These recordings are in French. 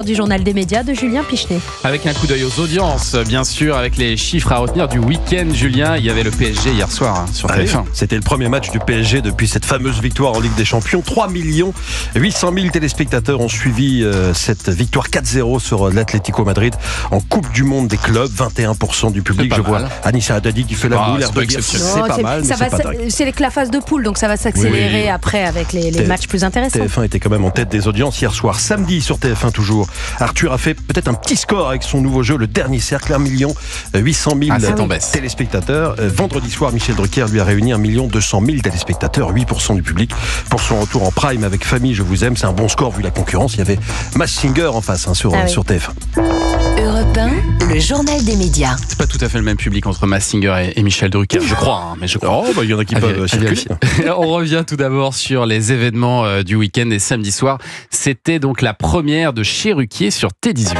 Du journal des médias de Julien Pichenet. Avec un coup d'œil aux audiences, bien sûr, avec les chiffres à retenir du week-end, Julien. Il y avait le PSG hier soir sur TF1. C'était le premier match du PSG depuis cette fameuse victoire en Ligue des Champions. 3 800 000 téléspectateurs ont suivi cette victoire 4-0 sur l'Atlético Madrid en Coupe du Monde des clubs. 21% du public. Je vois Anissa Haddadi qui fait la boule. C'est pas mal, c'est la phase de poule, donc ça va s'accélérer après avec les matchs plus intéressants. TF1 était quand même en tête des audiences hier soir. Samedi sur TF1 toujours. Arthur a fait peut-être un petit score avec son nouveau jeu, le dernier cercle, 1 800 000 téléspectateurs. Vendredi soir, Michel Drucker lui a réuni 1 200 000 téléspectateurs, 8% du public. Pour son retour en prime avec Famille, je vous aime, c'est un bon score vu la concurrence. Il y avait Masked Singer en face sur TF1. Europe 1, le journal des médias. C'est pas tout à fait le même public entre Masked Singer et Michel Drucker, je crois. Mais je crois. Il y en a qui peuvent circuler. On revient tout d'abord sur les événements du week-end et samedi soir. C'était donc la première de Chez Ruquier sur T18.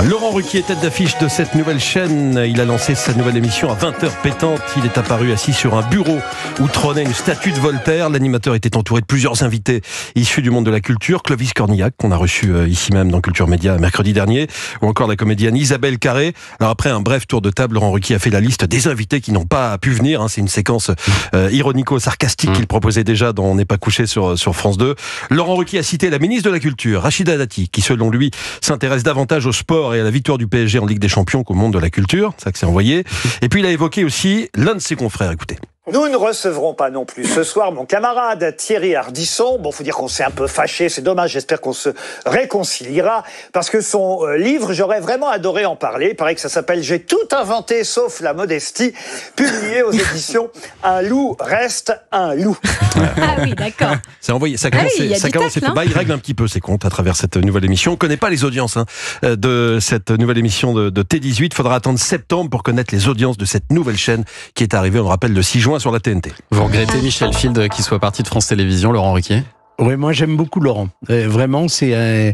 Laurent Ruquier, tête d'affiche de cette nouvelle chaîne. Il a lancé sa nouvelle émission à 20h pétante. Il est apparu assis sur un bureau où trônait une statue de Voltaire. L'animateur était entouré de plusieurs invités issus du monde de la culture. Clovis Cornillac, qu'on a reçu ici même dans Culture Média mercredi dernier, ou encore la comédienne Isabelle Carré. Alors après un bref tour de table, Laurent Ruquier a fait la liste des invités qui n'ont pas pu venir. C'est une séquence ironico-sarcastique qu'il proposait déjà dans On n'est pas couché sur France 2. Laurent Ruquier a cité la ministre de la Culture, Rachida Dati, qui selon lui s'intéresse davantage au sport et à la victoire du PSG en Ligue des Champions qu'au monde de la culture, c'est ça que c'est envoyé. Et puis il a évoqué aussi l'un de ses confrères, écoutez. Nous ne recevrons pas non plus ce soir mon camarade Thierry Ardisson. Bon, faut dire qu'on s'est un peu fâché, c'est dommage, j'espère qu'on se réconciliera, parce que son livre, j'aurais vraiment adoré en parler. Il paraît que ça s'appelle « J'ai tout inventé sauf la modestie », publié aux éditions Un loup reste un loup. Ah oui, d'accord. C'est envoyé, ça commence, il règle un petit peu ses comptes à travers cette nouvelle émission. On ne connaît pas les audiences de cette nouvelle émission de T18. Il faudra attendre septembre pour connaître les audiences de cette nouvelle chaîne qui est arrivée, on le rappelle, le 6 juin sur la TNT. Vous regrettez Michel Field qui soit parti de France Télévisions, Laurent Ruquier ? Oui, moi j'aime beaucoup Laurent. Vraiment, c'est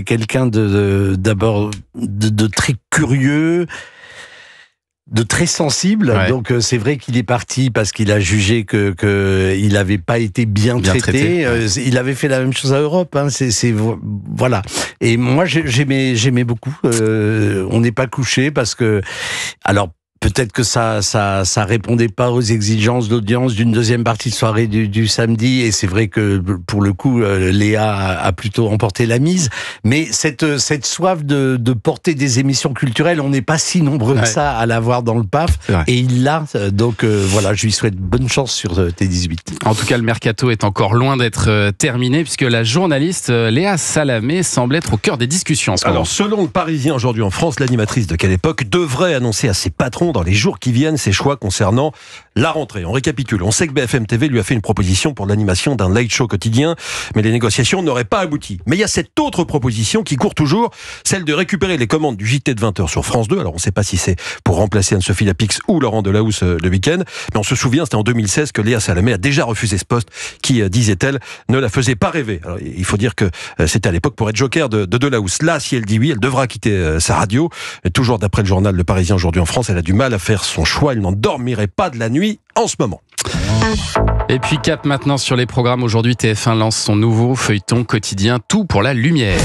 quelqu'un d'abord de très curieux, de très sensible. Ouais. Donc c'est vrai qu'il est parti parce qu'il a jugé que il n'avait pas été bien traité. Il avait fait la même chose à Europe. Voilà. Et moi j'aimais beaucoup. On n'est pas couché parce que peut-être que ça répondait pas aux exigences d'audience d'une deuxième partie de soirée du samedi, et c'est vrai que pour le coup Léa a plutôt emporté la mise, mais cette soif de porter des émissions culturelles, on n'est pas si nombreux que ça à l'avoir dans le PAF, et il l'a, donc voilà, je lui souhaite bonne chance sur T18. En tout cas, le mercato est encore loin d'être terminé, puisque la journaliste Léa Salamé semble être au cœur des discussions en ce moment. Alors selon le Parisien aujourd'hui en France, l'animatrice de Quelle Époque devrait annoncer à ses patrons dans les jours qui viennent ses choix concernant la rentrée. On récapitule. On sait que BFM TV lui a fait une proposition pour l'animation d'un late show quotidien, mais les négociations n'auraient pas abouti. Mais il y a cette autre proposition qui court toujours, celle de récupérer les commandes du JT de 20h sur France 2. Alors on ne sait pas si c'est pour remplacer Anne-Sophie Lapix ou Laurent Delahousse le week-end, mais on se souvient, c'était en 2016 que Léa Salamé a déjà refusé ce poste qui, disait-elle, ne la faisait pas rêver. Alors, il faut dire que c'était à l'époque pour être joker de Delahousse. Là, si elle dit oui, elle devra quitter sa radio. Et toujours d'après le journal Le Parisien aujourd'hui en France, elle a du mal à faire son choix. Elle n'en dormirait pas de la nuit en ce moment. Et puis cap maintenant sur les programmes. Aujourd'hui, TF1 lance son nouveau feuilleton quotidien Tout pour la lumière.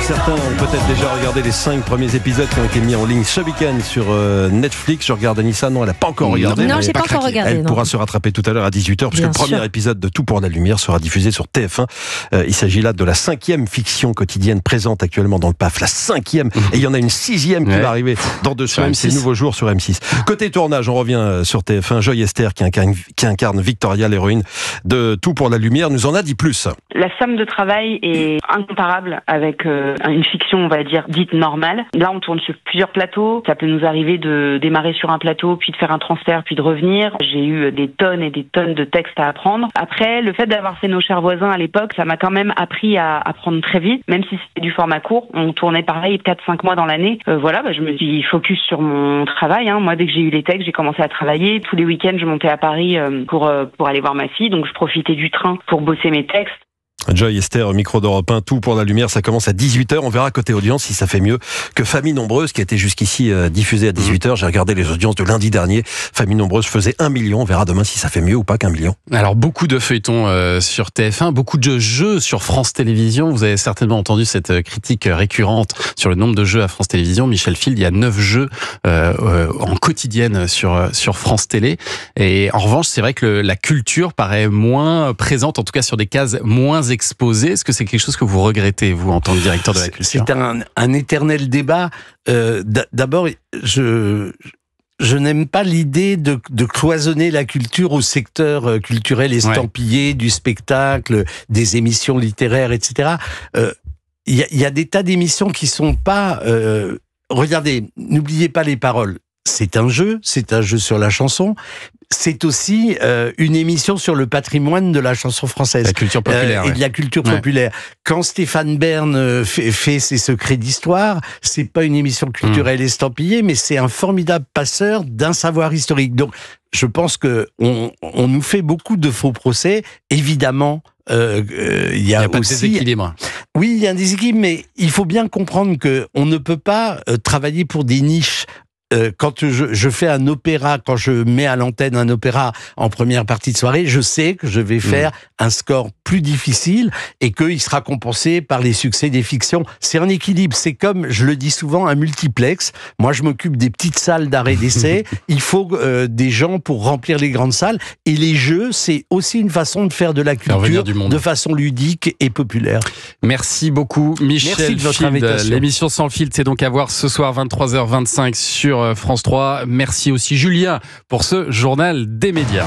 Certains ont peut-être déjà regardé les 5 premiers épisodes qui ont été mis en ligne ce week-end sur Netflix. Je regarde Anissa, non, elle n'a pas encore regardé. Non, j'ai pas encore regardé. Elle pourra se rattraper tout à l'heure à 18h, puisque le premier épisode de Tout pour la lumière sera diffusé sur TF1. Il s'agit là de la 5e fiction quotidienne présente actuellement dans le PAF. La 5e, et il y en a une 6e qui va arriver dans 2 semaines. C'est Nouveau Jour sur M6. Côté tournage, on revient sur TF1. Joy Esther, qui incarne Victoria, l'héroïne de Tout pour la lumière, nous en a dit plus. La somme de travail est incomparable avec une fiction, on va dire, dite normale. Là, on tourne sur plusieurs plateaux. Ça peut nous arriver de démarrer sur un plateau, puis de faire un transfert, puis de revenir. J'ai eu des tonnes et des tonnes de textes à apprendre. Après, le fait d'avoir fait Nos chers voisins à l'époque, ça m'a quand même appris à apprendre très vite, même si c'était du format court. On tournait pareil 4-5 mois dans l'année. Je me suis focus sur mon travail. Moi, dès que j'ai eu les textes, j'ai commencé à travailler. Tous les week-ends, je montais à Paris pour aller voir ma fille. Donc, je profitais du train pour bosser mes textes. Joy Esther, micro d'Europe 1, tout pour la lumière, ça commence à 18h. On verra côté audience si ça fait mieux que Famille Nombreuse, qui a été jusqu'ici diffusée à 18h. J'ai regardé les audiences de lundi dernier. Famille Nombreuse faisait 1 million. On verra demain si ça fait mieux ou pas qu'1 million. Alors, beaucoup de feuilletons sur TF1, beaucoup de jeux sur France Télévisions. Vous avez certainement entendu cette critique récurrente sur le nombre de jeux à France Télévisions. Michel Field, il y a 9 jeux en quotidienne sur France Télé. Et en revanche, c'est vrai que la culture paraît moins présente, en tout cas sur des cases moins exposées. Est-ce que c'est quelque chose que vous regrettez, vous, en tant que directeur de la culture? C'est un éternel débat. D'abord, je n'aime pas l'idée de cloisonner la culture au secteur culturel estampillé, du spectacle, des émissions littéraires, etc. Il y a des tas d'émissions qui sont pas... regardez, n'oubliez pas les paroles. C'est un jeu sur la chanson. C'est aussi une émission sur le patrimoine de la chanson française. La culture populaire. Et de la culture populaire. Quand Stéphane Bern fait ses secrets d'histoire, c'est pas une émission culturelle estampillée, mais c'est un formidable passeur d'un savoir historique. Donc, je pense que on nous fait beaucoup de faux procès. Évidemment, il y a pas aussi... de déséquilibre. Oui, il y a un déséquilibre, mais il faut bien comprendre que on ne peut pas travailler pour des niches. Quand je fais un opéra, quand je mets à l'antenne un opéra en première partie de soirée, je sais que je vais faire un score plus difficile et qu'il sera compensé par les succès des fictions. C'est un équilibre. C'est comme, je le dis souvent, un multiplex. Moi, je m'occupe des petites salles d'arrêt d'essai. Il faut des gens pour remplir les grandes salles. Et les jeux, c'est aussi une façon de faire de la culture de façon ludique et populaire. Merci beaucoup, Michel. Merci de votre invitation. L'émission Sans le filtre, c'est donc à voir ce soir 23h25 sur France 3. Merci aussi Julien pour ce journal des médias.